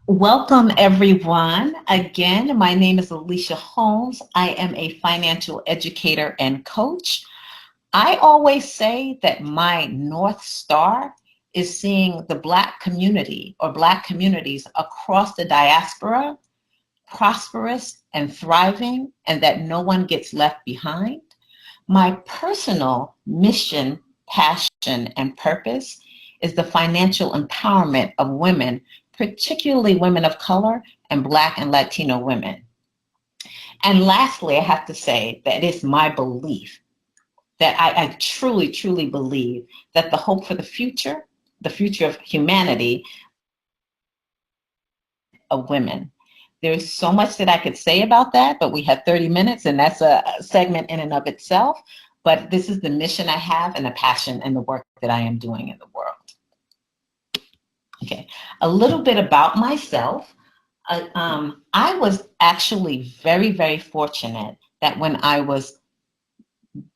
Welcome, everyone. Again, my name is Alicia Holmes. I am a financial educator and coach. I always say that my North Star is seeing the Black community or Black communities across the diaspora prosperous and thriving, and that no one gets left behind. My personal mission, passion, and purpose is the financial empowerment of women, particularly women of color and Black and Latino women. And lastly, I have to say that it's my belief that I truly, truly believe that the hope for the future of humanity, of women. There's so much that I could say about that, but we have 30 minutes and that's a segment in and of itself. But this is the mission I have and the passion and the work that I am doing in the world. Okay, a little bit about myself. I was actually very, very fortunate that when I was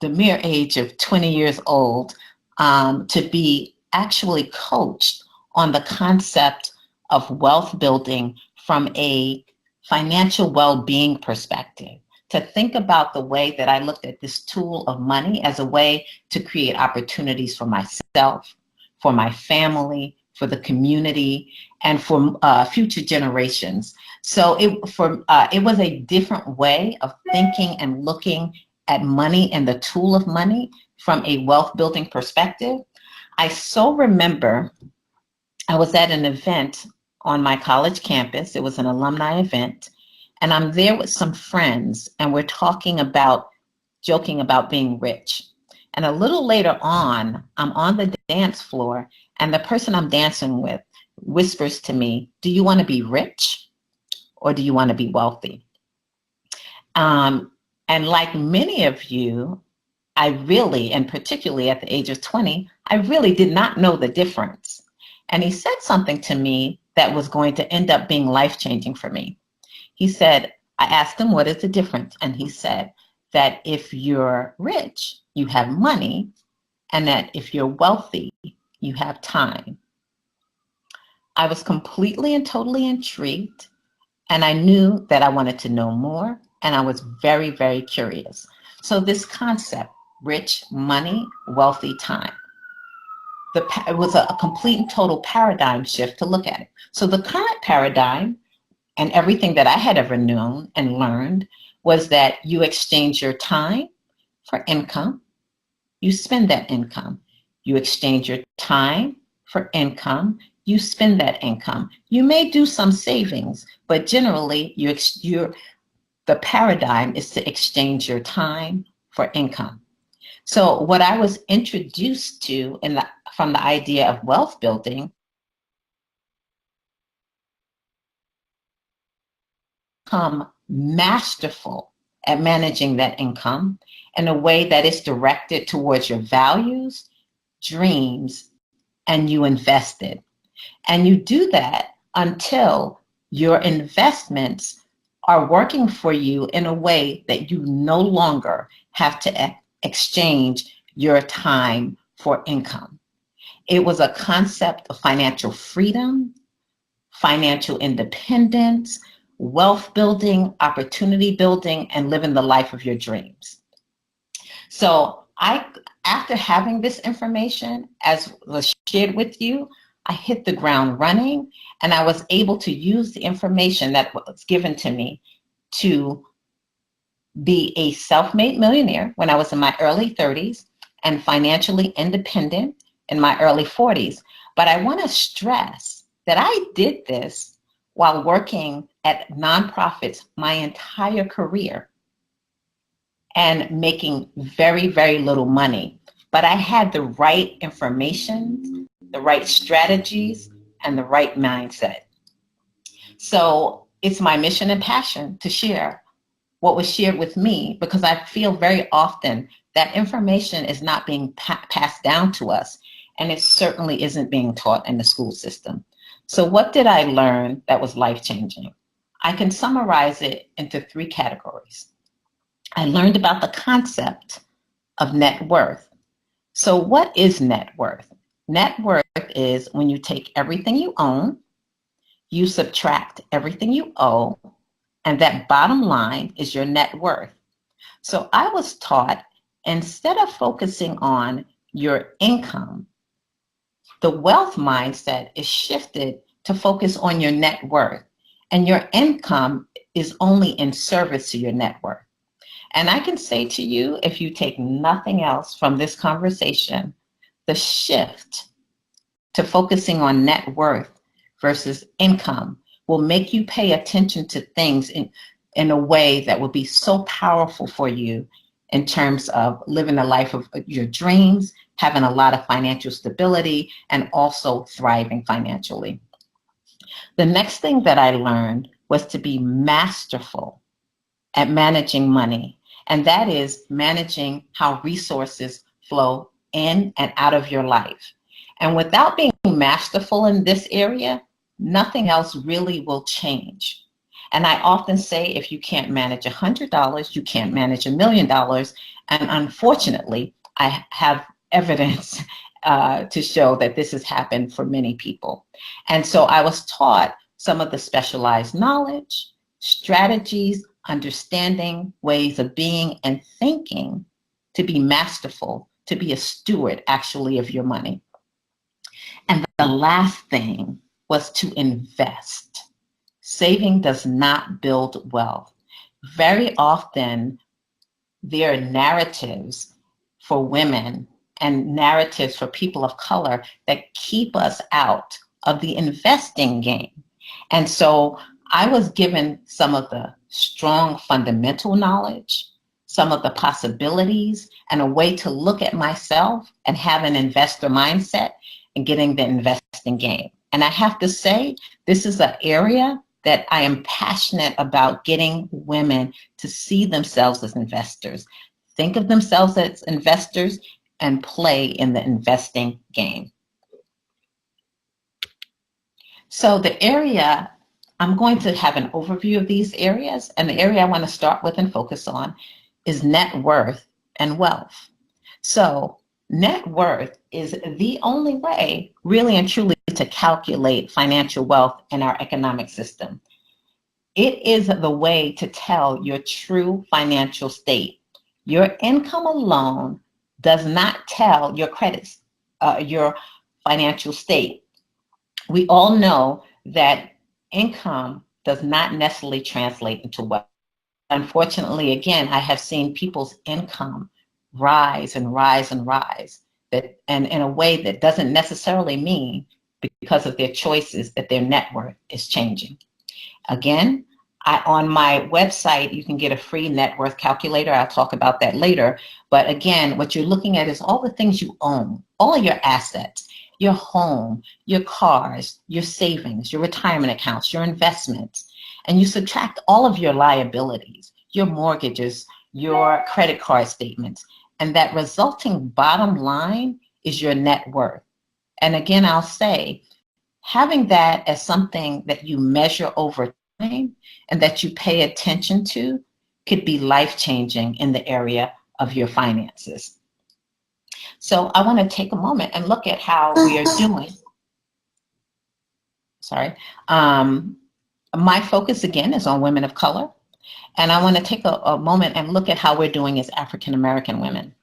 the mere age of 20 years old, to be actually coached on the concept of wealth building from a financial well-being perspective, to think about the way that I looked at this tool of money as a way to create opportunities for myself, for my family, for the community, and for future generations. So it was a different way of thinking and looking at money and the tool of money from a wealth building perspective. I so remember I was at an event on my college campus. It was an alumni event, and I'm there with some friends, and we're joking about being rich. And a little later on, I'm on the dance floor, and the person I'm dancing with whispers to me, "Do you want to be rich or do you want to be wealthy?" And like many of you, I really, and particularly at the age of 20, I really did not know the difference. And he said something to me that was going to end up being life-changing for me. He said, I asked him, what is the difference? And he said that if you're rich, you have money, and that if you're wealthy, you have time. I was completely and totally intrigued, and I knew that I wanted to know more, and I was very, very curious. So this concept, rich, money, wealthy, time, it was a complete and total paradigm shift to look at it. So the current paradigm and everything that I had ever known and learned was that you exchange your time for income, you spend that income. You exchange your time for income, you spend that income. You may do some savings, but generally the paradigm is to exchange your time for income. So what I was introduced to from the idea of wealth building, become masterful at managing that income in a way that is directed towards your values, dreams, and you invest it. And you do that until your investments are working for you in a way that you no longer have to exchange your time for income. It was a concept of financial freedom, financial independence, wealth building, opportunity building, and living the life of your dreams. So after having this information, as was shared with you, I hit the ground running, and I was able to use the information that was given to me to be a self-made millionaire when I was in my early 30s and financially independent in my early 40s. But I want to stress that I did this while working at nonprofits my entire career and making very, very little money. But I had the right information, the right strategies, and the right mindset. So it's my mission and passion to share what was shared with me, because I feel very often that information is not being passed down to us, and it certainly isn't being taught in the school system. So what did I learn that was life-changing? I can summarize it into 3 categories. I learned about the concept of net worth. So what is net worth? Net worth is when you take everything you own, You subtract everything you owe, and that bottom line is your net worth. So I was taught, instead of focusing on your income, the wealth mindset is shifted to focus on your net worth, and your income is only in service to your net worth. And I can say to you, if you take nothing else from this conversation, the shift to focusing on net worth versus income will make you pay attention to things in a way that will be so powerful for you in terms of living the life of your dreams, having a lot of financial stability, and also thriving financially. The next thing that I learned was to be masterful at managing money, and that is managing how resources flow in and out of your life. And without being masterful in this area, nothing else really will change. And I often say, if you can't manage $100, you can't manage $1 million. And unfortunately, I have evidence to show that this has happened for many people. And so I was taught some of the specialized knowledge, strategies, understanding, ways of being and thinking to be masterful, to be a steward actually of your money. And the last thing was to invest. Saving does not build wealth. Very often, there are narratives for women and narratives for people of color that keep us out of the investing game. And so I was given some of the strong fundamental knowledge, some of the possibilities, and a way to look at myself and have an investor mindset and getting the investing game. And I have to say, this is an area that I am passionate about, getting women to see themselves as investors, think of themselves as investors, and play in the investing game. So the area, I'm going to have an overview of these areas, and the area I want to start with and focus on is net worth and wealth. So net worth is the only way, really and truly, to calculate financial wealth in our economic system. It is the way to tell your true financial state. Your income alone does not tell your credits, your financial state. We all know that income does not necessarily translate into wealth. Unfortunately, again, I have seen people's income rise and rise and rise, and in a way that doesn't necessarily mean, because of their choices, that their net worth is changing. Again, on my website, you can get a free net worth calculator. I'll talk about that later. But again, what you're looking at is all the things you own, all of your assets, your home, your cars, your savings, your retirement accounts, your investments, and you subtract all of your liabilities, your mortgages, your credit card statements, and that resulting bottom line is your net worth. And again, I'll say, having that as something that you measure over time and that you pay attention to could be life-changing in the area of your finances. So I want to take a moment and look at how we are doing. Sorry. My focus, again, is on women of color. And I want to take a moment and look at how we're doing as African American women.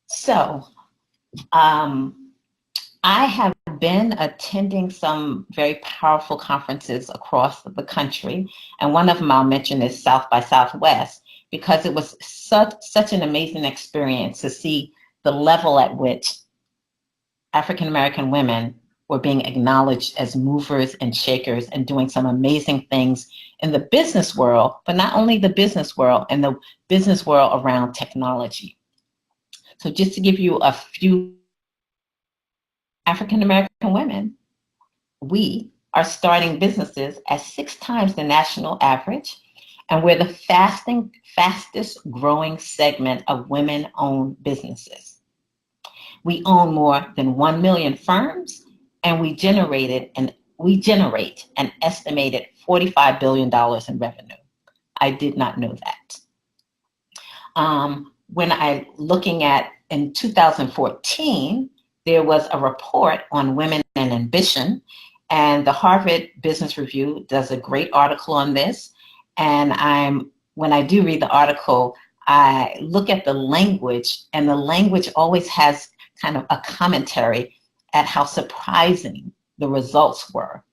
So I have been attending some very powerful conferences across the country. And one of them I'll mention is South by Southwest, because it was such an amazing experience to see the level at which African American women were being acknowledged as movers and shakers and doing some amazing things in the business world, but not only the business world, and the business world around technology. So just to give you a few, African American women, we are starting businesses at 6 times the national average, and we're the fastest growing segment of women-owned businesses. We own more than 1 million firms, and we generate an estimated $45 billion in revenue. I did not know that. When I looking at in 2014, there was a report on women and ambition, And the Harvard Business Review does a great article on this. And when I do read the article, I look at the language, and the language always has kind of a commentary at how surprising the results were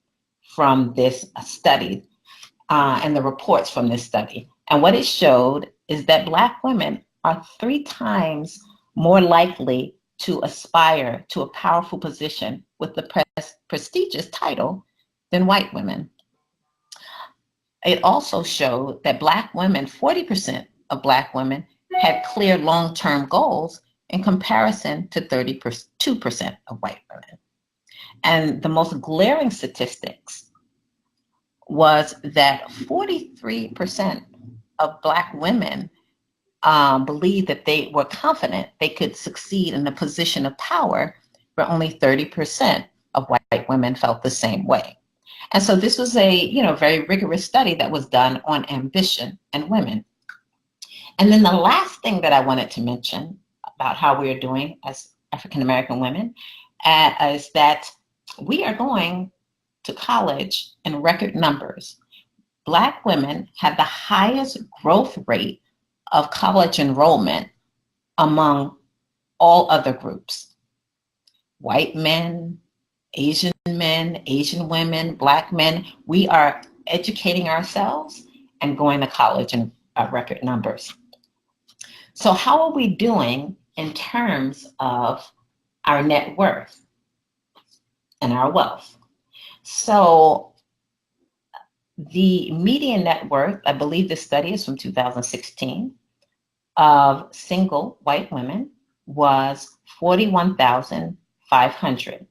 from this study and the reports from this study. And what it showed is that Black women are 3 times more likely to aspire to a powerful position with the prestigious title than white women. It also showed that Black women, 40% of Black women, had clear long-term goals in comparison to 32% of white women. And the most glaring statistics was that 43% of Black women believed that they were confident they could succeed in a position of power, where only 30% of white women felt the same way. And so this was a very rigorous study that was done on ambition and women. And then the last thing that I wanted to mention about how we are doing as African American women is that we are going to college in record numbers. Black women have the highest growth rate of college enrollment among all other groups. White men, Asian women, Black men, we are educating ourselves and going to college in record numbers. So how are we doing in terms of our net worth and our wealth? So the median net worth, I believe this study is from 2016, of single white women was $41,500.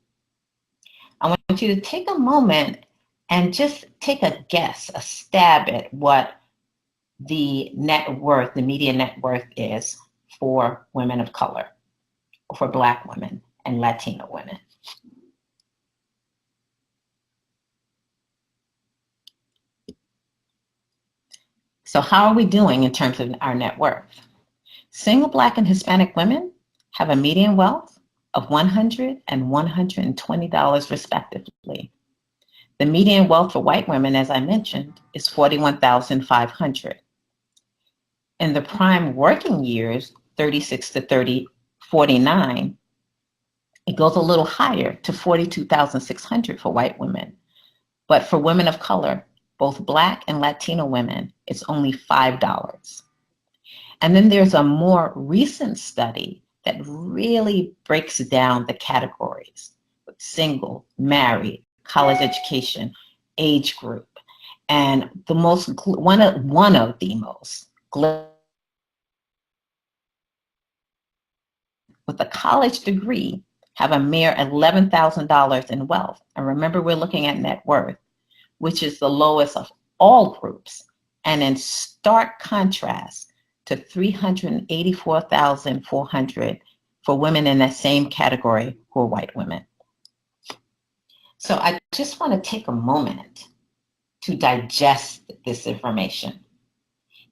I want you to take a moment and just take a guess, a stab at what the net worth, the median net worth is for women of color, for Black women and Latino women. So how are we doing in terms of our net worth? Single Black and Hispanic women have a median wealth of $100 and $120 respectively. The median wealth for white women, as I mentioned, is $41,500. In the prime working years, 36 to 49, it goes a little higher to $42,600 for white women. But for women of color, both Black and Latino women, it's only $5. And then there's a more recent study that really breaks down the categories with single, married, college education, age group, and one of the most with a college degree have a mere $11,000 in wealth. And remember, we're looking at net worth, which is the lowest of all groups, and in stark contrast to $384,400 for women in that same category who are white women. So I just want to take a moment to digest this information,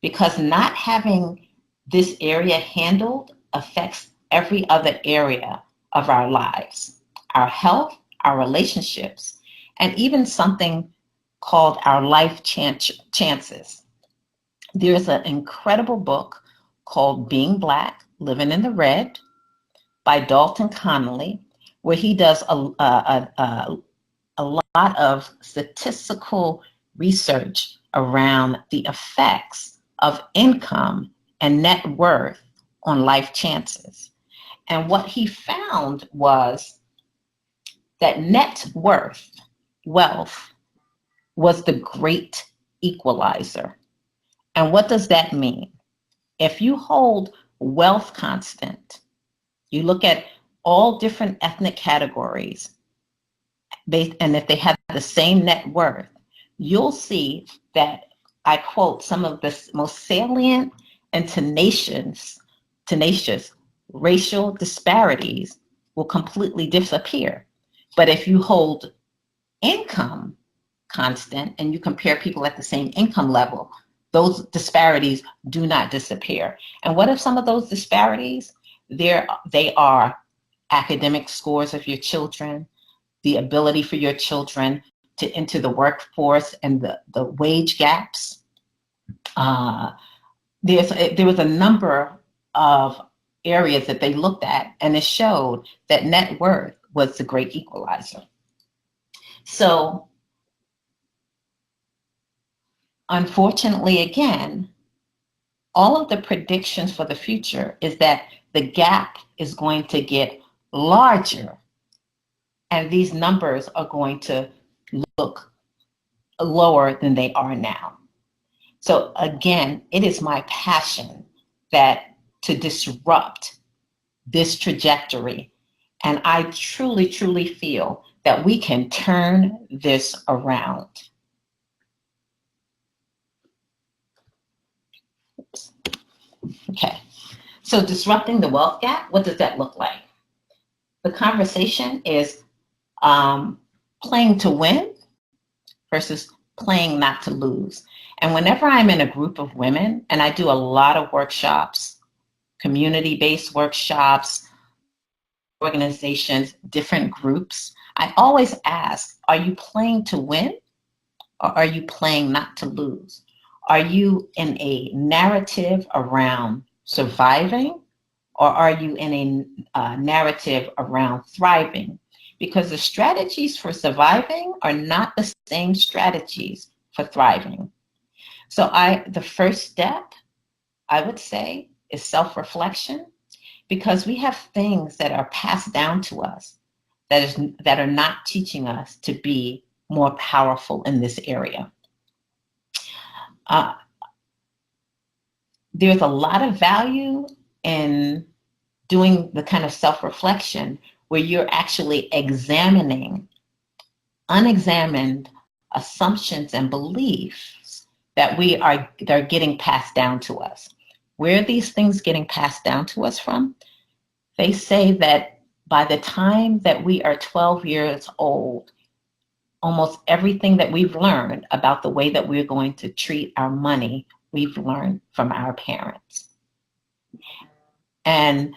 because not having this area handled affects every other area of our lives, our health, our relationships, and even something called our life chances. There's an incredible book called Being Black, Living in the Red by Dalton Connolly, where he does a lot of statistical research around the effects of income and net worth on life chances. And what he found was that net worth, wealth, was the great equalizer. And what does that mean? If you hold wealth constant, you look at all different ethnic categories, and if they have the same net worth, you'll see that, I quote, some of the most salient and tenacious racial disparities will completely disappear. But if you hold income constant and you compare people at the same income level, those disparities do not disappear. And what if some of those disparities? They are academic scores of your children, the ability for your children to enter the workforce and the wage gaps. There was a number of areas that they looked at, and it showed that net worth was the great equalizer. So unfortunately, again, all of the predictions for the future is that the gap is going to get larger, and these numbers are going to look lower than they are now. So again, it is my passion to disrupt this trajectory. And I truly, truly feel that we can turn this around. Oops. Okay, so disrupting the wealth gap, what does that look like? The conversation is playing to win versus playing not to lose. And whenever I'm in a group of women, and I do a lot of workshops, community-based workshops, organizations, different groups, I always ask, are you playing to win or are you playing not to lose? Are you in a narrative around surviving or are you in a narrative around thriving? Because the strategies for surviving are not the same strategies for thriving. So the first step, I would say, is self-reflection, because we have things that are passed down to us that are not teaching us to be more powerful in this area. There's a lot of value in doing the kind of self-reflection where you're actually examining unexamined assumptions and beliefs that are getting passed down to us. Where are these things getting passed down to us from? They say that by the time that we are 12 years old, almost everything that we've learned about the way that we're going to treat our money, we've learned from our parents. And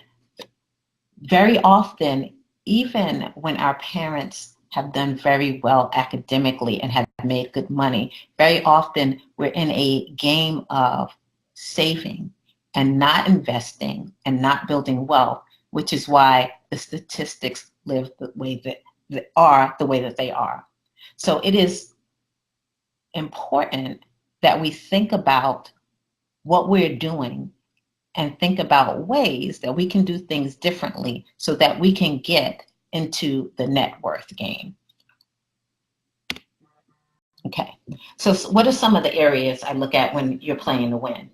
very often, even when our parents have done very well academically and have made good money, very often we're in a game of saving and not investing and not building wealth, which is why the statistics live the way that they are. So it is important that we think about what we're doing and think about ways that we can do things differently so that we can get into the net worth game. Okay, so what are some of the areas I look at when you're playing to win?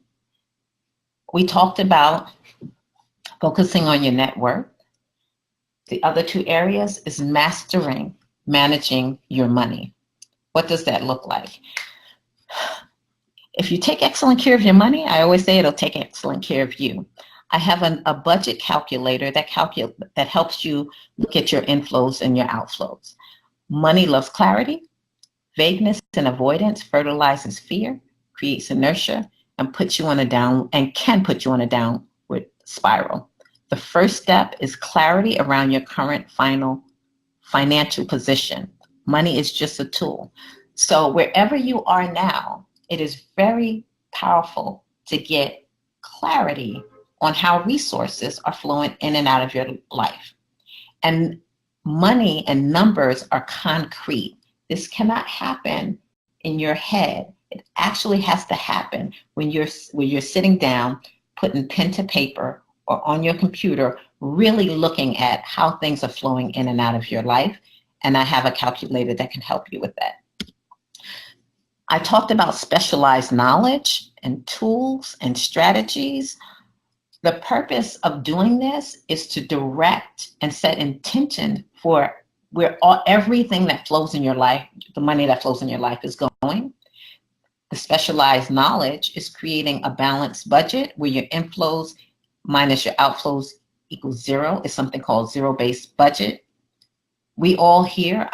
We talked about focusing on your net worth. The other two areas is mastering managing your money. What does that look like? If you take excellent care of your money, I always say it'll take excellent care of you. I have a budget calculator that helps you look at your inflows and your outflows. Money loves clarity. Vagueness and avoidance fertilizes fear, creates inertia, and can put you on a downward spiral. The first step is clarity around your current final financial position. Money is just a tool. So wherever you are now, it is very powerful to get clarity on how resources are flowing in and out of your life. And money and numbers are concrete. This cannot happen in your head. It actually has to happen when you're sitting down, putting pen to paper or on your computer, really looking at how things are flowing in and out of your life. And I have a calculator that can help you with that. I talked about specialized knowledge and tools and strategies. The purpose of doing this is to direct and set intention for everything that flows in your life, the money that flows in your life is going. The specialized knowledge is creating a balanced budget where your inflows minus your outflows equals zero. It's something called zero-based budget. We all hear,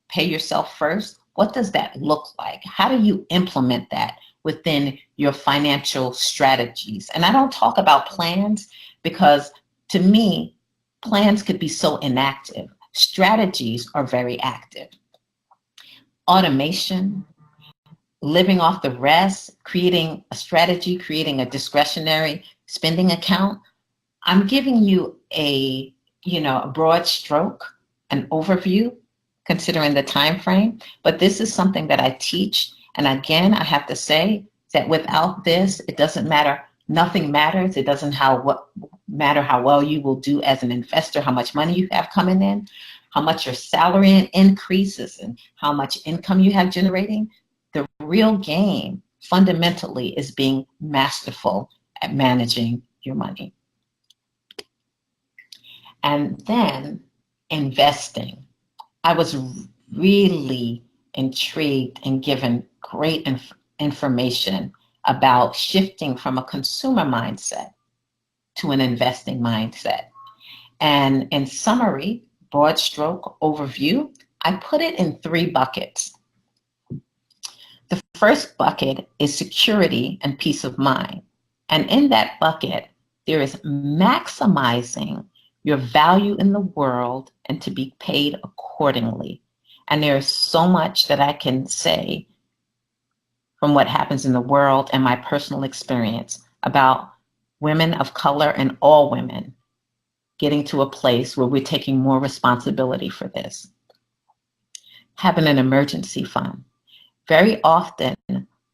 pay yourself first. What does that look like? How do you implement that within your financial strategies? And I don't talk about plans because to me, plans could be so inactive. Strategies are very active. Automation, living off the rest, creating a strategy, creating a discretionary spending account. I'm giving you a broad stroke, an overview, considering the time frame, but this is something that I teach. And again, I have to say that without this, it doesn't matter. Nothing matters. It doesn't matter how well you will do as an investor, how much money you have coming in, how much your salary increases, and how much income you have generating. The real game fundamentally is being masterful at managing your money. And then investing. I was really intrigued and given great information about shifting from a consumer mindset to an investing mindset. And in summary, broad stroke overview, I put it in 3 buckets. The first bucket is security and peace of mind. And in that bucket, there is maximizing your value in the world and to be paid accordingly. And there is so much that I can say from what happens in the world and my personal experience about women of color and all women getting to a place where we're taking more responsibility for this. Having an emergency fund. Very often,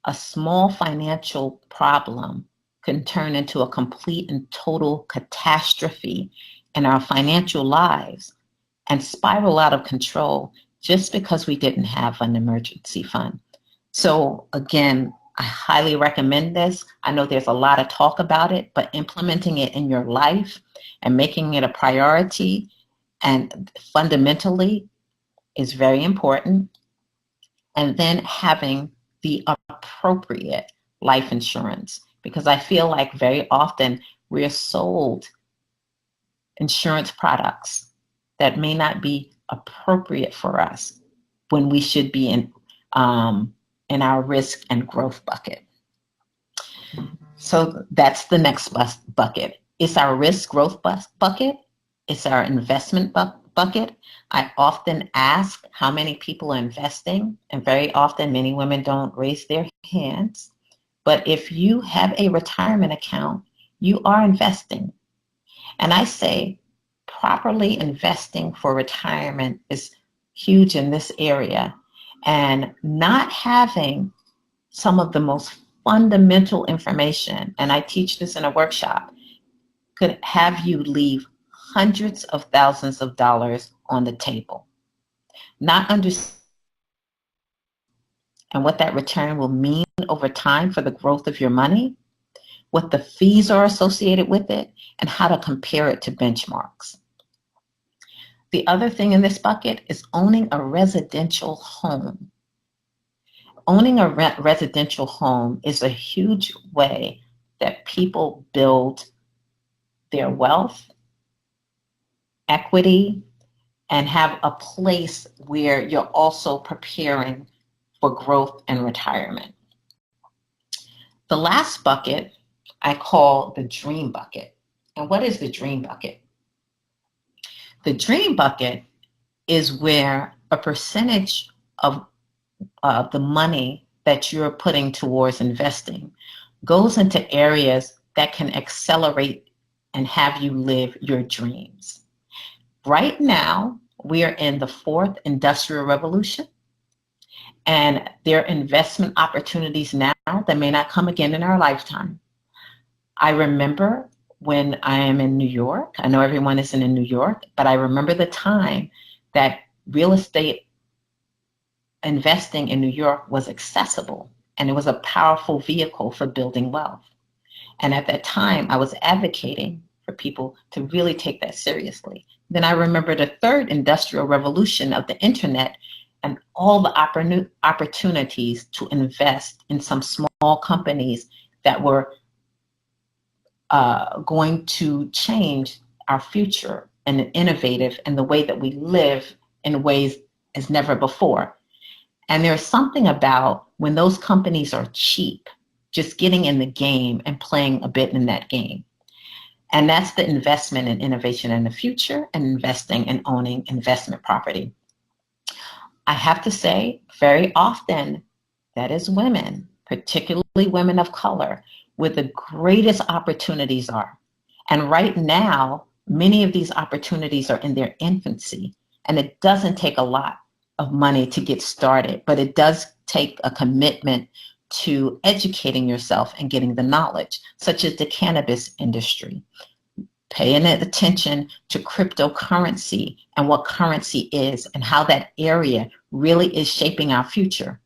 a small financial problem can turn into a complete and total catastrophe in our financial lives and spiral out of control just because we didn't have an emergency fund. So again, I highly recommend this. I know there's a lot of talk about it, but implementing it in your life and making it a priority and fundamentally is very important. And then having the appropriate life insurance, because I feel like very often we're sold insurance products that may not be appropriate for us when we should be in our risk and growth bucket. So that's the next bucket. It's our risk growth bucket. It's our investment bucket. I often ask how many people are investing, and very often many women don't raise their hands. But if you have a retirement account, you are investing. And I say properly investing for retirement is huge in this area. And not having some of the most fundamental information, and I teach this in a workshop, could have you leave hundreds of thousands of dollars on the table. Not understanding and what that return will mean over time for the growth of your money, what the fees are associated with it, and how to compare it to benchmarks. The other thing in this bucket is owning a residential home. Owning a residential home is a huge way that people build their wealth, equity, and have a place where you're also preparing for growth and retirement. The last bucket I call the dream bucket. And what is the dream bucket? The dream bucket is where a percentage of the money that you're putting towards investing goes into areas that can accelerate and have you live your dreams. Right now, we are in the 4th industrial revolution, and there are investment opportunities now that may not come again in our lifetime. I remember when I am in New York, I know everyone isn't in New York, but I remember the time that real estate investing in New York was accessible, and it was a powerful vehicle for building wealth. And at that time, I was advocating for people to really take that seriously. Then I remember the 3rd industrial revolution of the internet and all the opportunities to invest in some small companies that were going to change our future and innovative in the way that we live in ways as never before. And there's something about when those companies are cheap, just getting in the game and playing a bit in that game. And that's the investment in innovation in the future and investing and owning investment property. I have to say, very often, that is women, particularly women of color, where the greatest opportunities are. And right now, many of these opportunities are in their infancy, and it doesn't take a lot of money to get started, but it does take a commitment to educating yourself and getting the knowledge, such as the cannabis industry. Paying attention to cryptocurrency and what currency is and how that area really is shaping our future.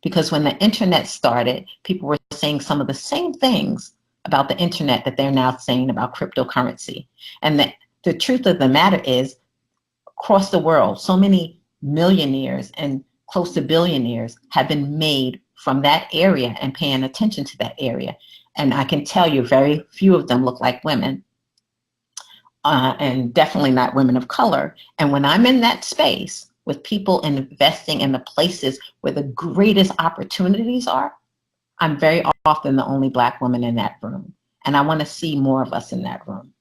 Because when the internet started, people were saying some of the same things about the internet that they're now saying about cryptocurrency. And the truth of the matter is, across the world, so many millionaires and close to billionaires have been made from that area and paying attention to that area. And I can tell you, very few of them look like women. And definitely not women of color. And when I'm in that space with people investing in the places where the greatest opportunities are, I'm very often the only Black woman in that room. And I want to see more of us in that room.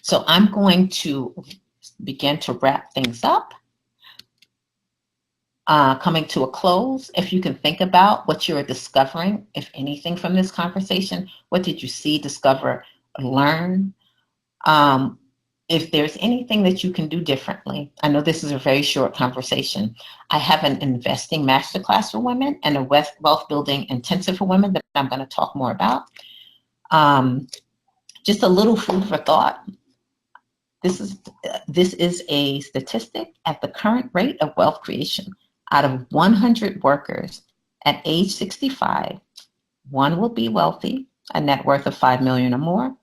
So I'm going to begin to wrap things up. Coming to a close, if you can think about what you are discovering, if anything, from this conversation. What did you see, discover, learn? If there's anything that you can do differently, I know this is a very short conversation. I have an investing masterclass for women and a wealth building intensive for women that I'm going to talk more about. Just a little food for thought. This is a statistic. At the current rate of wealth creation, out of 100 workers at age 65, one will be wealthy, a net worth of 5 million or more.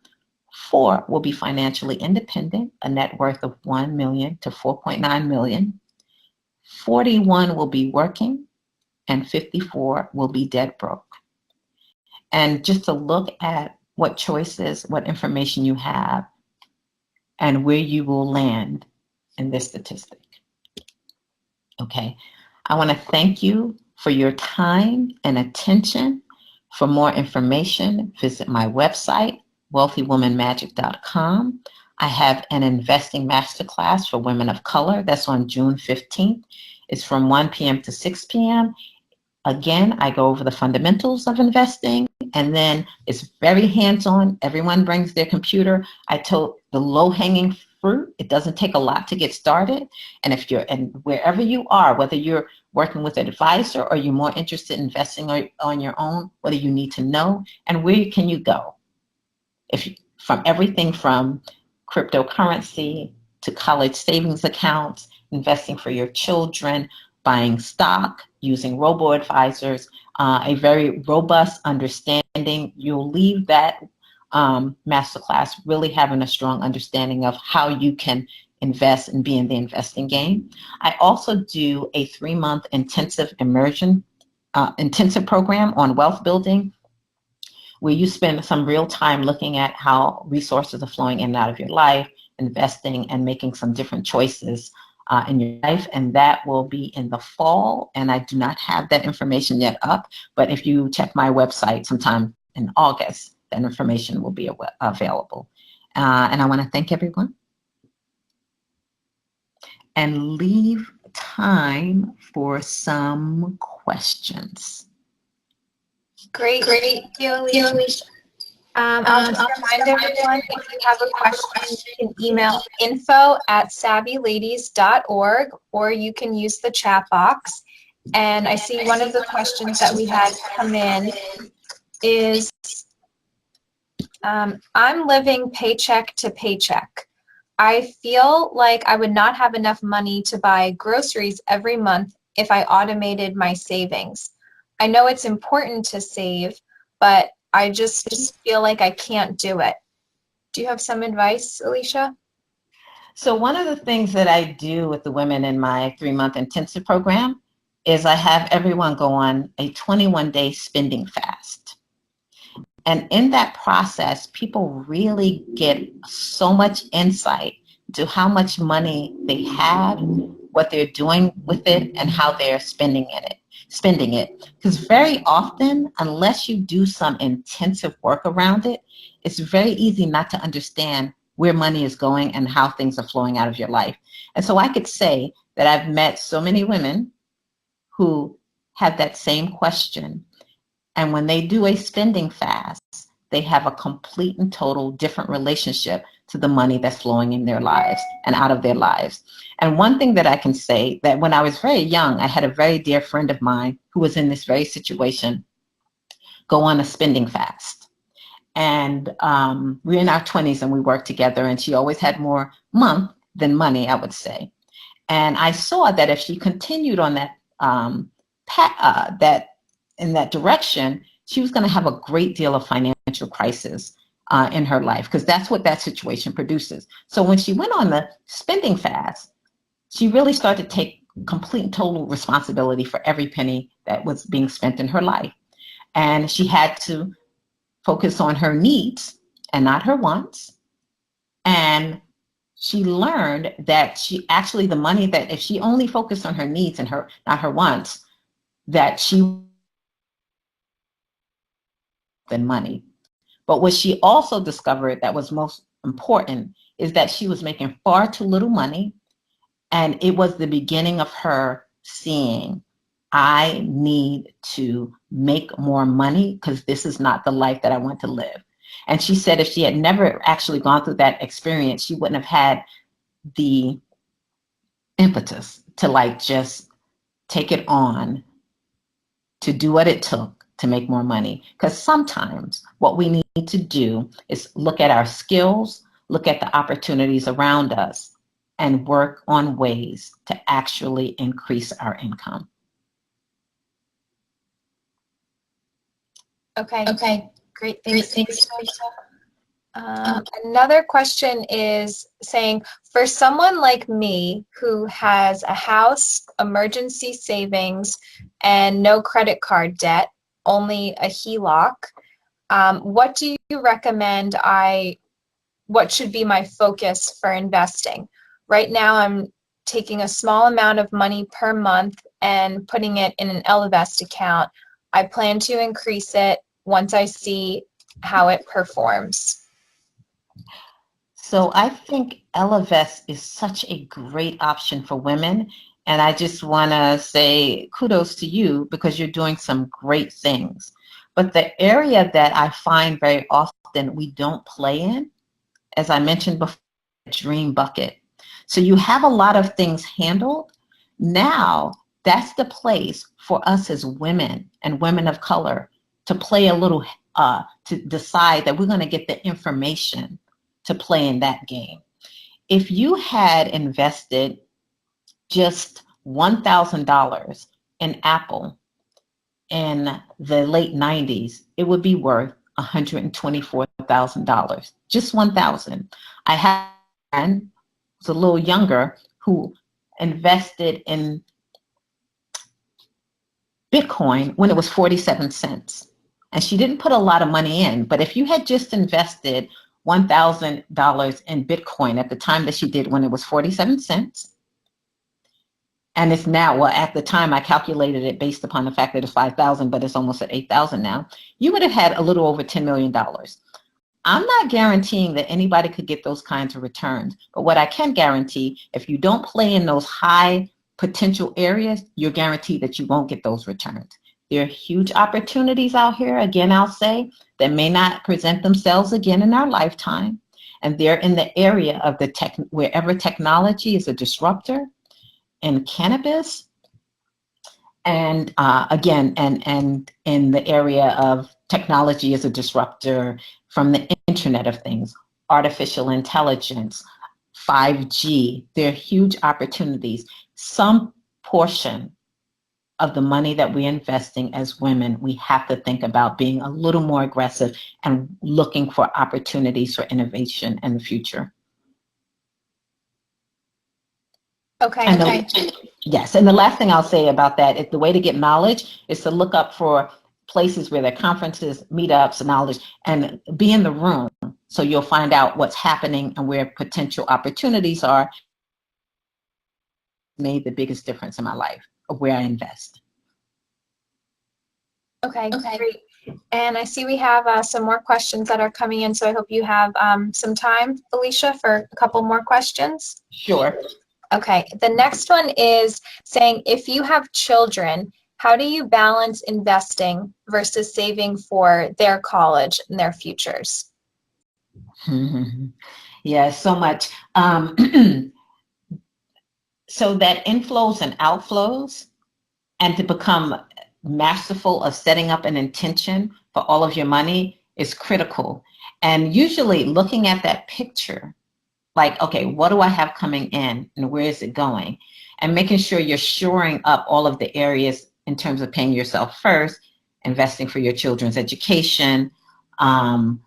4 will be financially independent, a net worth of 1 million to 4.9 million. 41 will be working, and 54 will be dead broke. And just to look at what choices, what information you have, and where you will land in this statistic. Okay, I want to thank you for your time and attention. For more information, visit my website, wealthywomanmagic.com. I have an investing masterclass for women of color. That's on June 15th. It's from 1 p.m. to 6 p.m. Again, I go over the fundamentals of investing, and then it's very hands-on. Everyone brings their computer. I told the low-hanging fruit. It doesn't take a lot to get started. And if you're, and wherever you are, whether you're working with an advisor or you're more interested in investing on your own, what do you need to know, and where can you go? From everything from cryptocurrency to college savings accounts, investing for your children, buying stock, using robo-advisors, a very robust understanding. You'll leave that masterclass really having a strong understanding of how you can invest and be in the investing game. I also do a 3-month intensive immersion, intensive program on wealth building, where you spend some real time looking at how resources are flowing in and out of your life, investing and making some different choices in your life. And that will be in the fall. And I do not have that information yet up, but if you check my website sometime in August, that information will be available. And I want to thank everyone and leave time for some questions. Great. Thank you, Alicia. I'll just remind everyone, if you have a question, you can email info@savvyladies.org, or you can use the chat box. And I see one of the questions that we had come in is, I'm living paycheck to paycheck. I feel like I would not have enough money to buy groceries every month if I automated my savings. I know it's important to save, but I just feel like I can't do it. Do you have some advice, Alicia? So one of the things that I do with the women in my 3-month intensive program is I have everyone go on a 21-day spending fast. And in that process, people really get so much insight to how much money they have, what they're doing with it, and how they're spending it. Because very often, unless you do some intensive work around it, it's very easy not to understand where money is going and how things are flowing out of your life. And so I could say that I've met so many women who have that same question. And when they do a spending fast, they have a complete and total different relationship to the money that's flowing in their lives and out of their lives. And one thing that I can say, that when I was very young, I had a very dear friend of mine who was in this very situation go on a spending fast. And we're in our 20s and we worked together, and she always had more month than money, I would say. And I saw that if she continued on that in that direction, she was going to have a great deal of financial crisis in her life, because that's what that situation produces. So when she went on the spending fast, she really started to take complete and total responsibility for every penny that was being spent in her life. And she had to focus on her needs and not her wants. And she learned that she actually, the money that if she only focused on her needs and not her wants, that she than money. But what she also discovered that was most important is that she was making far too little money. And it was the beginning of her seeing, I need to make more money because this is not the life that I want to live. And she said if she had never actually gone through that experience, she wouldn't have had the impetus to like just take it on, to do what it took to make more money. Because sometimes what we need to do is look at our skills, look at the opportunities around us, and work on ways to actually increase our income. Okay. Great. Thanks. Another question is saying, for someone like me who has a house, emergency savings, and no credit card debt, only a HELOC, what do you recommend what should be my focus for investing? Right now, I'm taking a small amount of money per month and putting it in an Ellevest account. I plan to increase it once I see how it performs. So I think Ellevest is such a great option for women. And I just want to say kudos to you because you're doing some great things. But the area that I find very often we don't play in, as I mentioned before, dream bucket. So you have a lot of things handled. Now that's the place for us as women and women of color to play a little, to decide that we're going to get the information to play in that game. If you had invested just $1,000 in Apple in the late 90s, it would be worth $124,000, just 1,000. I had a friend who's a little younger who invested in Bitcoin when it was 47 cents. And she didn't put a lot of money in, but if you had just invested $1,000 in Bitcoin at the time that she did when it was 47 cents, and it's now, well, at the time I calculated it based upon the fact that it's 5,000, but it's almost at 8,000 now, you would have had a little over $10 million. I'm not guaranteeing that anybody could get those kinds of returns, but what I can guarantee, if you don't play in those high potential areas, you're guaranteed that you won't get those returns. There are huge opportunities out here, again, I'll say, that may not present themselves again in our lifetime. And they're in the area of wherever technology is a disruptor, in cannabis, and again, and in the area of technology as a disruptor from the Internet of Things, artificial intelligence, 5G. There are huge opportunities. Some portion of the money that we're investing as women, we have to think about being a little more aggressive and looking for opportunities for innovation in the future. Okay. Yes, and the last thing I'll say about that is the way to get knowledge is to look up for places where there are conferences, meetups, knowledge, and be in the room so you'll find out what's happening and where potential opportunities are. made the biggest difference in my life of where I invest. Okay, great. And I see we have some more questions that are coming in, so I hope you have some time, Alicia, for a couple more questions. Sure. Okay, the next one is saying, if you have children, how do you balance investing versus saving for their college and their futures? Yeah, so much. So that inflows and outflows, and to become masterful of setting up an intention for all of your money is critical. And usually looking at that picture, like, okay, what do I have coming in and where is it going? And making sure you're shoring up all of the areas in terms of paying yourself first, investing for your children's education, um,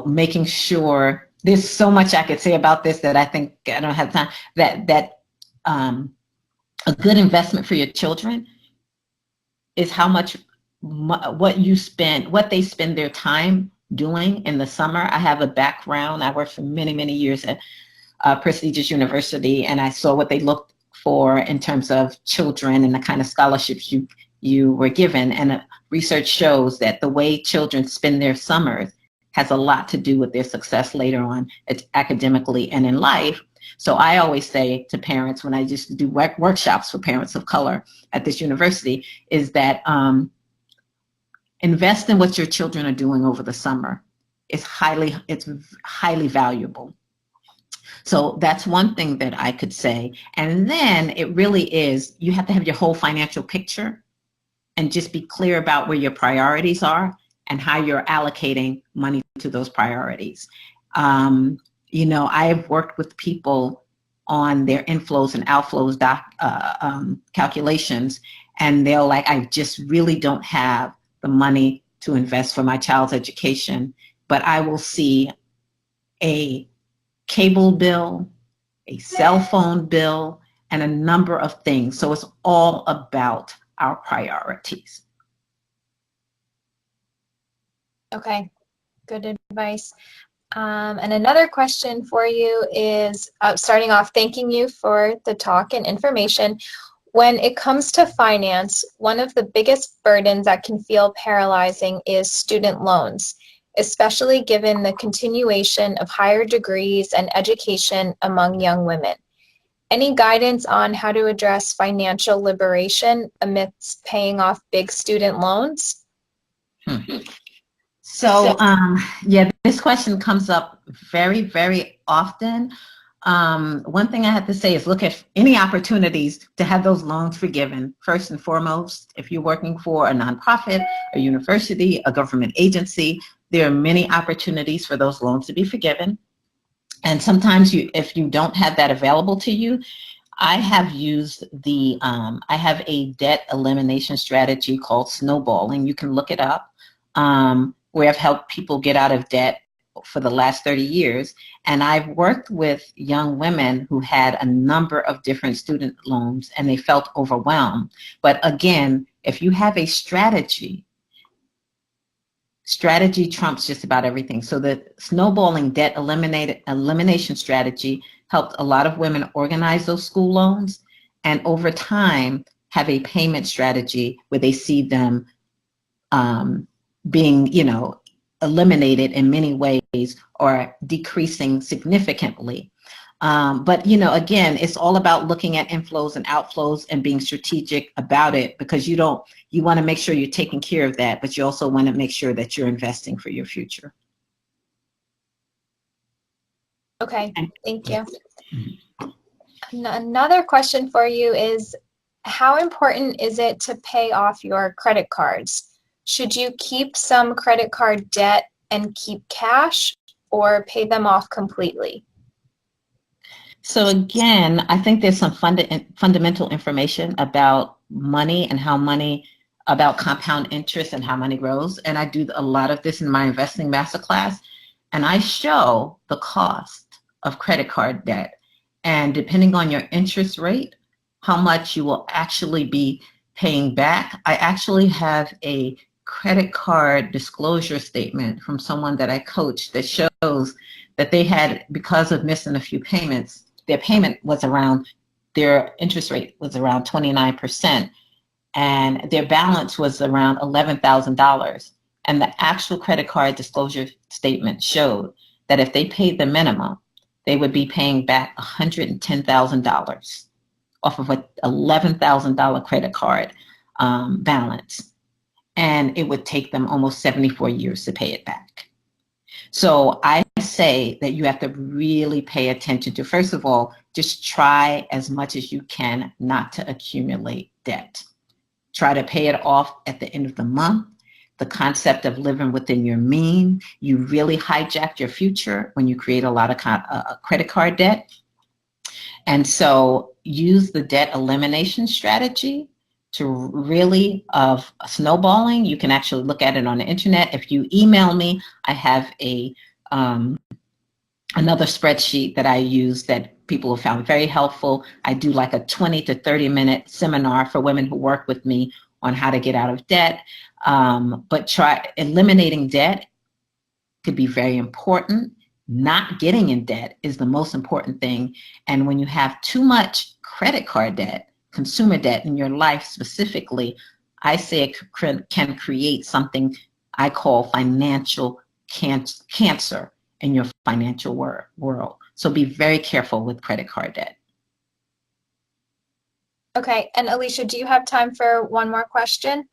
making sure there's so much I could say about this that I think I don't have time, that a good investment for your children is how much what they spend their time doing in the summer. I have a background. I worked for many, many years at a prestigious university, and I saw what they looked for in terms of children and the kind of scholarships you were given. And research shows that the way children spend their summers has a lot to do with their success later on academically and in life. So I always say to parents, when I just do workshops for parents of color at this university, is that invest in what your children are doing over the summer. It's highly valuable. So that's one thing that I could say. And then it really is, you have to have your whole financial picture and just be clear about where your priorities are and how you're allocating money to those priorities. I've worked with people on their inflows and outflows calculations, and they're like, I just really don't have the money to invest for my child's education, but I will see a cable bill, a cell phone bill, and a number of things. So it's all about our priorities. Okay, good advice. And another question for you is, starting off, thanking you for the talk and information. When it comes to finance, one of the biggest burdens that can feel paralyzing is student loans, especially given the continuation of higher degrees and education among young women. Any guidance on how to address financial liberation amidst paying off big student loans? So, this question comes up very, very often. One thing I have to say is look at any opportunities to have those loans forgiven. First and foremost, if you're working for a nonprofit, a university, a government agency, there are many opportunities for those loans to be forgiven. And sometimes if you don't have that available to you, I have used I have a debt elimination strategy called snowballing. You can look it up, where I've helped people get out of debt for the last 30 years. And I've worked with young women who had a number of different student loans and they felt overwhelmed. But again, if you have a strategy trumps just about everything. So the snowballing debt elimination strategy helped a lot of women organize those school loans, and over time have a payment strategy where they see them being, eliminated in many ways or decreasing significantly. But, again, it's all about looking at inflows and outflows and being strategic about it, because you want to make sure you're taking care of that, but you also want to make sure that you're investing for your future. Okay, thank you. Another question for you is, how important is it to pay off your credit cards? Should you keep some credit card debt and keep cash, or pay them off completely? So again, I think there's some fundamental information about money and about compound interest and how money grows. And I do a lot of this in my investing masterclass. And I show the cost of credit card debt. And depending on your interest rate, how much you will actually be paying back. I actually have a credit card disclosure statement from someone that I coached that shows that they had, because of missing a few payments, their payment was around, their interest rate was around 29%, and their balance was around $11,000. And the actual credit card disclosure statement showed that if they paid the minimum, they would be paying back $110,000 off of an $11,000 credit card balance. And it would take them almost 74 years to pay it back. So I say that you have to really pay attention to, first of all, just try as much as you can not to accumulate debt. Try to pay it off at the end of the month. The concept of living within your means, you really hijack your future when you create a lot of credit card debt. And so use the debt elimination strategy to really, of snowballing. You can actually look at it on the internet. If you email me, I have another spreadsheet that I use that people have found very helpful. I do like a 20 to 30 minute seminar for women who work with me on how to get out of debt. But try eliminating debt could be very important. Not getting in debt is the most important thing. And when you have too much credit card debt, consumer debt in your life specifically, I say it can create something I call financial cancer in your financial world. So be very careful with credit card debt. Okay, and Alicia, do you have time for one more question?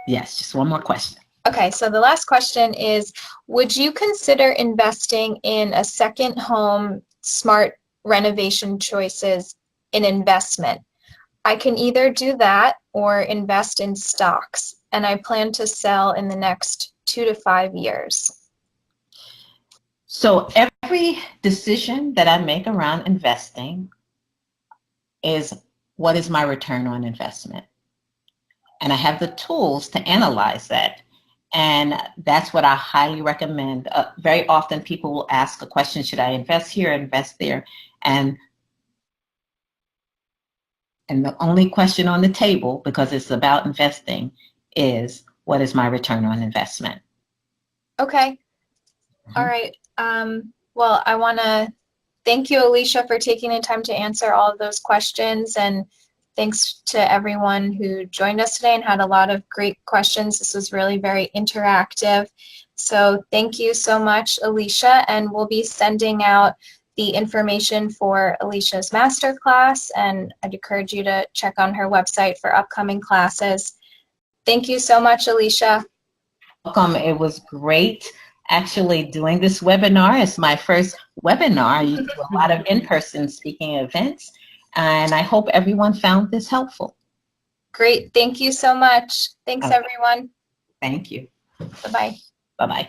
Yes, just one more question. Okay, so the last question is, would you consider investing in a second home, smart renovation choices in investment? I can either do that or invest in stocks, and I plan to sell in the next 2 to 5 years. So every decision that I make around investing is, what is my return on investment? And I have the tools to analyze that. And that's what I highly recommend. Very often people will ask a question, should I invest here, invest there? And the only question on the table, because it's about investing, is, what is my return on investment? Okay. All right. Well, I want to thank you, Alicia, for taking the time to answer all of those questions. And thanks to everyone who joined us today and had a lot of great questions. This was really very interactive. So thank you so much, Alicia. And we'll be sending out the information for Alicia's masterclass. And I'd encourage you to check on her website for upcoming classes. Thank you so much, Alicia. Welcome. It was great actually doing this webinar. It's my first webinar. You do a lot of in-person speaking events, and I hope everyone found this helpful. Great. Thank you so much. Thanks, everyone. Thank you. Bye-bye. Bye-bye.